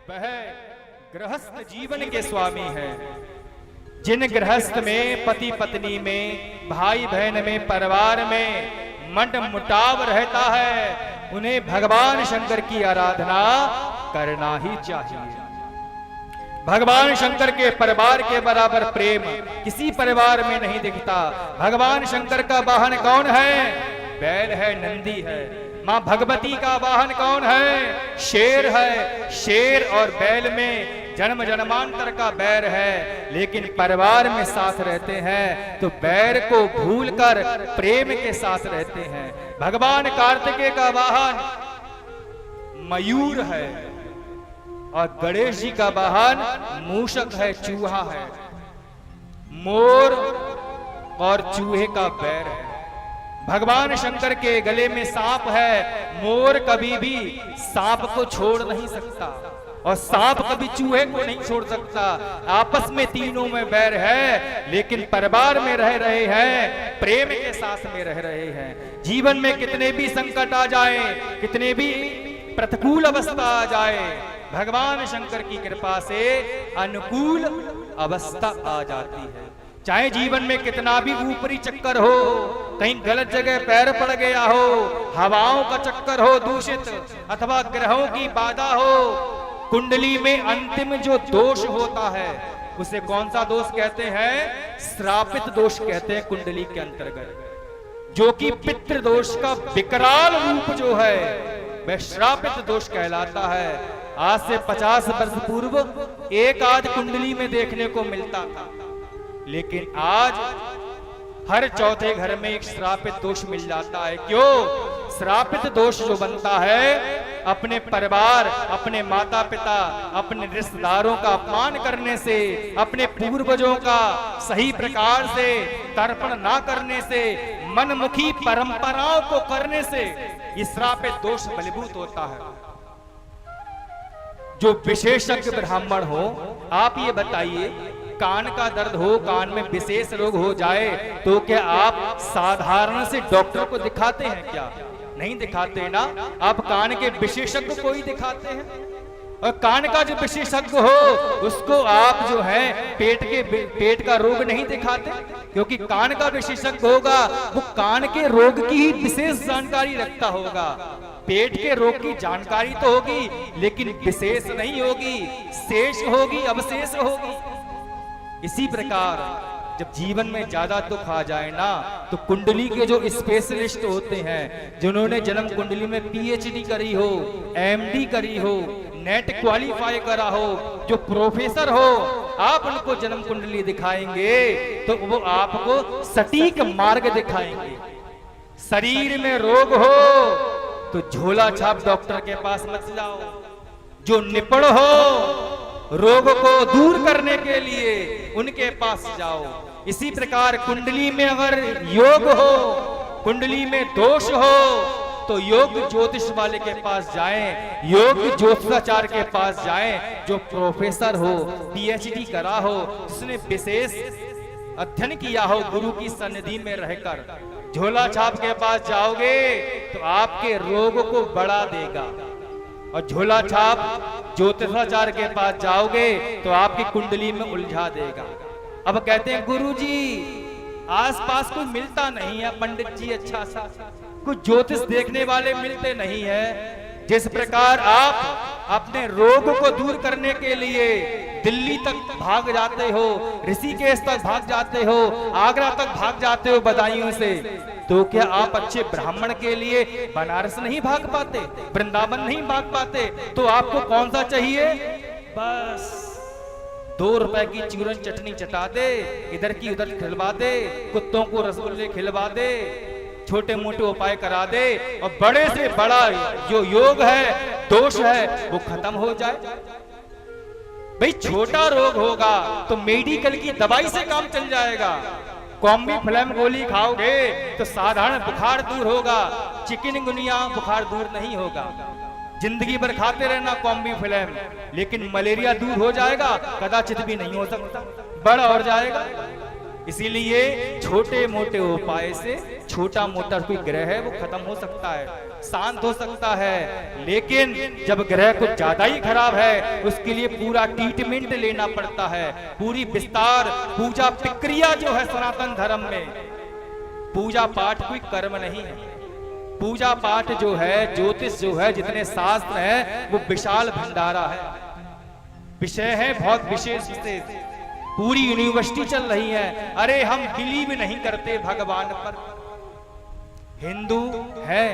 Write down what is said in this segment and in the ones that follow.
वह गृहस्थ जीवन के स्वामी हैं। जिन गृहस्थ में, पति पत्नी में, भाई बहन में, परिवार में मन मुटाव रहता है, उन्हें भगवान शंकर की आराधना करना ही चाहिए। भगवान शंकर के परिवार के बराबर प्रेम किसी परिवार में नहीं दिखता। भगवान शंकर का वाहन कौन है? बैल है, नंदी है। मां भगवती का वाहन कौन है? शेर है। शेर और बैल में जन्म जन्मांतर का बैर है, लेकिन परिवार में साथ रहते हैं तो बैर को भूलकर प्रेम के साथ रहते हैं। भगवान कार्तिकेय का वाहन मयूर है और गणेश जी का वाहन मूषक है, चूहा है। मोर और चूहे का बैर है। भगवान शंकर के गले में सांप है। मोर कभी भी सांप को छोड़ नहीं सकता और सांप कभी चूहे को नहीं छोड़ सकता। आपस में तीनों में बैर है, लेकिन परिवार में रह रहे हैं, प्रेम के साथ में रह रहे हैं। जीवन में कितने भी संकट आ जाए, कितने भी प्रतिकूल अवस्था आ जाए, भगवान शंकर की कृपा से अनुकूल अवस्था आ जाती है। चाहे जीवन में कितना भी ऊपरी चक्कर हो, कहीं गलत जगह पैर पड़ गया हो, हवाओं का चक्कर हो दूषित, अथवा ग्रहों की बाधा हो, कुंडली में अंतिम जो दोष होता है उसे कौन सा दोष कहते हैं? श्रापित दोष कहते हैं कुंडली के अंतर्गत। जो कि पितृ दोष का विकराल रूप जो है वह श्रापित दोष कहलाता है। आज से 50 वर्ष पूर्व एक आध कुंडली में देखने को मिलता था, लेकिन आज हर चौथे घर में एक श्रापित दोष मिल जाता है। क्यों? श्रापित दोष जो बनता है अपने परिवार, अपने माता पिता, अपने रिश्तेदारों का अपमान करने से, अपने पूर्वजों का सही प्रकार से तर्पण ना करने से, मनमुखी परंपराओं को करने से ये श्रापित दोष बलीभूत होता है। जो विशेषज्ञ ब्राह्मण हो, आप ये बताइए, कान का दर्द हो, कान में विशेष रोग हो जाए तो क्या आप साधारण से डॉक्टर को दिखाते हैं? क्या नहीं दिखाते ना। आप कान के विशेषज्ञ को ही दिखाते हैं। और कान का जो विशेषज्ञ हो उसको आप जो है पेट का रोग नहीं दिखाते, क्योंकि कान का विशेषज्ञ होगा वो कान के रोग की ही विशेष जानकारी रखता होगा। पेट के रोग की जानकारी तो होगी, लेकिन विशेष नहीं होगी, शेष होगी, अवशेष होगी। इसी प्रकार जब जीवन में ज्यादा दुख आ जाए ना, तो कुंडली के जो स्पेशलिस्ट होते हैं, जिन्होंने जन्म कुंडली में पीएचडी करी हो, एमडी करी हो, नेट क्वालिफाई करा हो, जो प्रोफेसर हो, आप उनको जन्म कुंडली दिखाएंगे तो वो आपको सटीक मार्ग दिखाएंगे। शरीर में रोग हो तो झोला छाप डॉक्टर के पास मत जाओ। जो निपुण हो रोग को दूर करने के लिए उनके पास जाओ। इसी प्रकार कुंडली में अगर योग हो, कुंडली में दोष हो, तो योग ज्योतिष वाले के पास जाएं, योग ज्योतिषाचार्य के पास जाएं, जो प्रोफेसर हो, पीएचडी करा हो, उसने विशेष अध्ययन किया हो गुरु की सन्निधि में रहकर। झोला छाप के पास जाओगे तो आपके रोग को बढ़ा देगा, और झोला छाप ज्योतिषाचार्य के पास जाओगे तो आपकी कुंडली में उलझा देगा। अब कहते हैं गुरुजी आसपास कोई मिलता नहीं है, पंडित जी अच्छा सा, कुछ ज्योतिष देखने वाले मिलते नहीं है। जिस प्रकार आप अपने रोग को दूर करने के लिए दिल्ली तक भाग जाते हो, ऋषिकेश तक भाग जाते हो, आगरा तक भाग जाते हो बधाइयों से, तो क्या आप अच्छे ब्राह्मण के लिए बनारस नहीं भाग पाते, वृंदावन नहीं भाग पाते? तो आपको कौन सा चाहिए? बस 2 रुपए की चूरन चटनी चटा दे, इधर की उधर खिलवा दे, कुत्तों को रसगुल्ले खिलवा दे, छोटे मोटे उपाय करा दे, और बड़े से बड़ा जो योग है, दोष है, वो खत्म हो जाए। भाई छोटा रोग होगा तो मेडिकल की दवाई से काम चल जाएगा। कॉम्बी फ्लैम गोली खाओगे तो साधारण बुखार दूर होगा, चिकनगुनिया बुखार दूर नहीं होगा। जिंदगी भर खाते रहना कॉम्बी फ्लैम, लेकिन मलेरिया दूर हो जाएगा? कदाचित भी नहीं हो सकता, बड़ा और जाएगा। इसीलिए छोटे मोटे उपाय से छोटा मोटा कोई ग्रह है वो खत्म हो सकता है। शांत हो सकता है, लेकिन जब ग्रह कुछ ज्यादा ही खराब है उसके लिए पूरा ट्रीटमेंट लेना पड़ता है। पूरी विस्तार पूजा प्रक्रिया जो है सनातन धर्म में, पूजा पाठ कोई कर्म नहीं है। पूजा पाठ जो है, ज्योतिष जो है, जितने शास्त्र है वो विशाल भंडारा है, विषय है बहुत विशेष विशेष। पूरी यूनिवर्सिटी चल रही है। अरे हम बिलीव नहीं करते भगवान पर, हिंदू है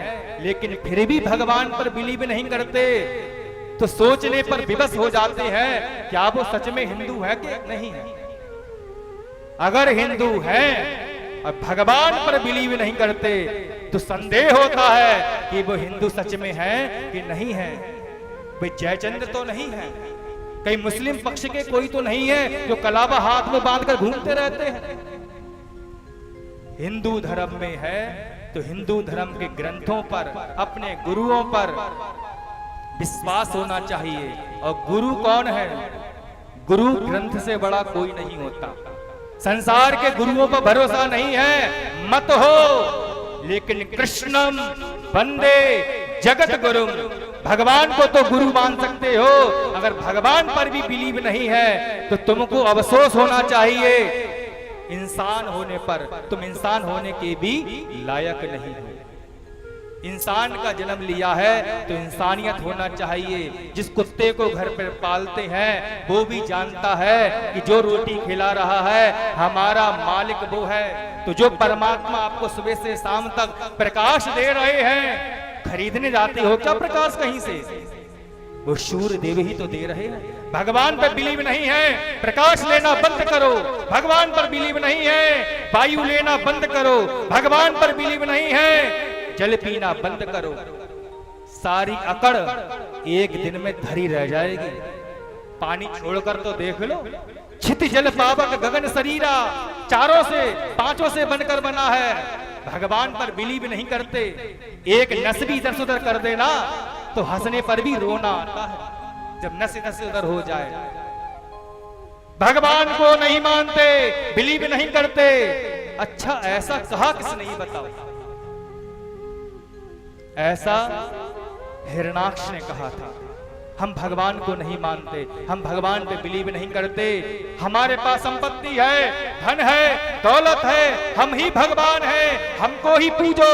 लेकिन फिर भी भगवान पर बिलीव नहीं करते, तो सोचने पर विवश हो जाते हैं क्या वो सच में हिंदू है कि नहीं है। अगर हिंदू है और भगवान पर बिलीव नहीं करते तो संदेह होता है कि वो हिंदू सच में है कि नहीं है। वे जयचंद्र तो नहीं है, कहीं मुस्लिम पक्ष के कोई तो नहीं है जो कलावा हाथ में बांधकर घूमते रहते हैं। हिंदू धर्म में है तो हिंदू धर्म के ग्रंथों पर, अपने गुरुओं पर विश्वास होना चाहिए। और गुरु कौन है? गुरु ग्रंथ से बड़ा कोई नहीं होता। संसार के गुरुओं पर भरोसा नहीं है, मत हो, लेकिन कृष्णम वंदे जगत गुरु, भगवान को तो गुरु मान सकते हो। अगर भगवान पर भी बिलीव नहीं है तो तुमको अफसोस होना चाहिए, इंसान होने पर तुम इंसान होने के भी लायक नहीं हो। इंसान का जन्म लिया है तो इंसानियत होना चाहिए। जिस कुत्ते को घर पर पालते हैं वो भी जानता है कि जो रोटी खिला रहा है हमारा मालिक वो है। तो जो परमात्मा आपको सुबह से शाम तक प्रकाश दे रहे हैं, खरीदने जाते हो क्या प्रकाश कहीं से? वो सूर्य देव ही तो दे रहे हैं। भगवान पर बिलीव नहीं है, प्रकाश लेना बंद करो। भगवान पर बिलीव नहीं है, वायु लेना बंद करो। भगवान पर बिलीव नहीं है, जल पीना बंद करो। सारी अकड़ एक दिन में धरी रह जाएगी। पानी छोड़कर तो देख लो, क्षिति जल पावक गगन शरीरा, चारों से पांचों से बनकर बना है। भगवान पर बिलीव नहीं करते, एक नस भी इधर से उधर कर देना तो हंसने पर भी रोना आता है जब नस इधर से उधर हो जाए। भगवान को नहीं मानते, बिलीव नहीं करते। अच्छा ऐसा कहा किसने, ये बताओ? ऐसा हिरणाक्ष ने कहा था, हम भगवान को नहीं मानते, हम भगवान पे बिलीव नहीं करते। हमारे पास संपत्ति है, धन है, दौलत है, हम ही भगवान हैं, हमको ही पूजो।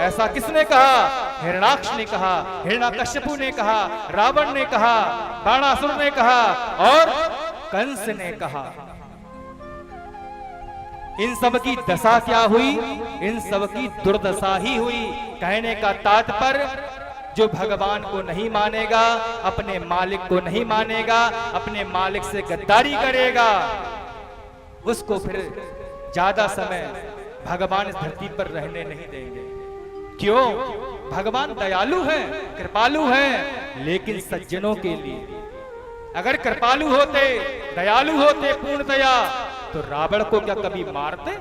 ऐसा किसने कहा? हिरणाक्ष ने कहा, हिरण्यकश्यपु ने कहा, रावण ने कहा, बाणासुर ने कहा और कंस ने कहा। इन सब की दशा क्या हुई? इन सब की दुर्दशा ही हुई। कहने का तात्पर्य, जो भगवान को नहीं मानेगा, अपने मालिक को नहीं मानेगा, अपने मालिक से गद्दारी करेगा, उसको फिर ज्यादा समय भगवान इस धरती पर रहने नहीं देंगे। क्यों? भगवान दयालु हैं, कृपालु हैं, लेकिन सज्जनों के लिए। अगर कृपालु होते, दयालु होते पूर्णतया, तो रावण को क्या कभी मारते?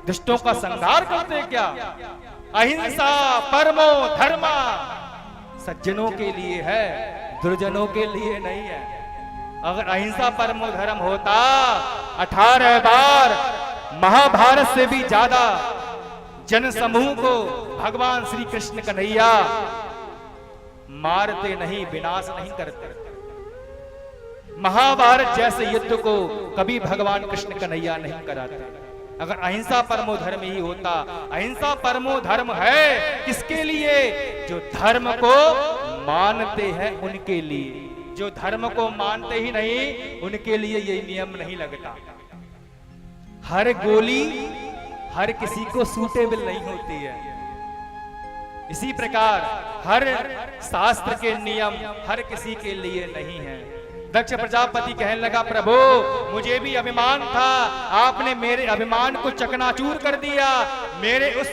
दुष्टों का संहार करते क्या? अहिंसा परमो धर्मा सज्जनों के लिए है, दुर्जनों के लिए नहीं है। अगर अहिंसा परमो धर्म होता, 18 बार महाभारत से भी ज्यादा जन समूह को भगवान श्री कृष्ण कन्हैया मारते नहीं, विनाश नहीं करते। महाभारत जैसे युद्ध को कभी भगवान कृष्ण कन्हैया नहीं कराते। अगर अहिंसा परमो धर्म ही होता, अहिंसा परमो धर्म है किसके लिए? जो धर्म को मानते हैं उनके लिए। जो धर्म को मानते ही नहीं उनके लिए ये नियम नहीं लगता। हर गोली हर किसी को सूटेबल नहीं होती है। इसी प्रकार हर शास्त्र के नियम हर किसी के लिए नहीं है। दक्ष प्रजापति कहने लगा, प्रभु मुझे भी अभिमान था, आपने मेरे अभिमान को चकनाचूर कर दिया। मेरे उस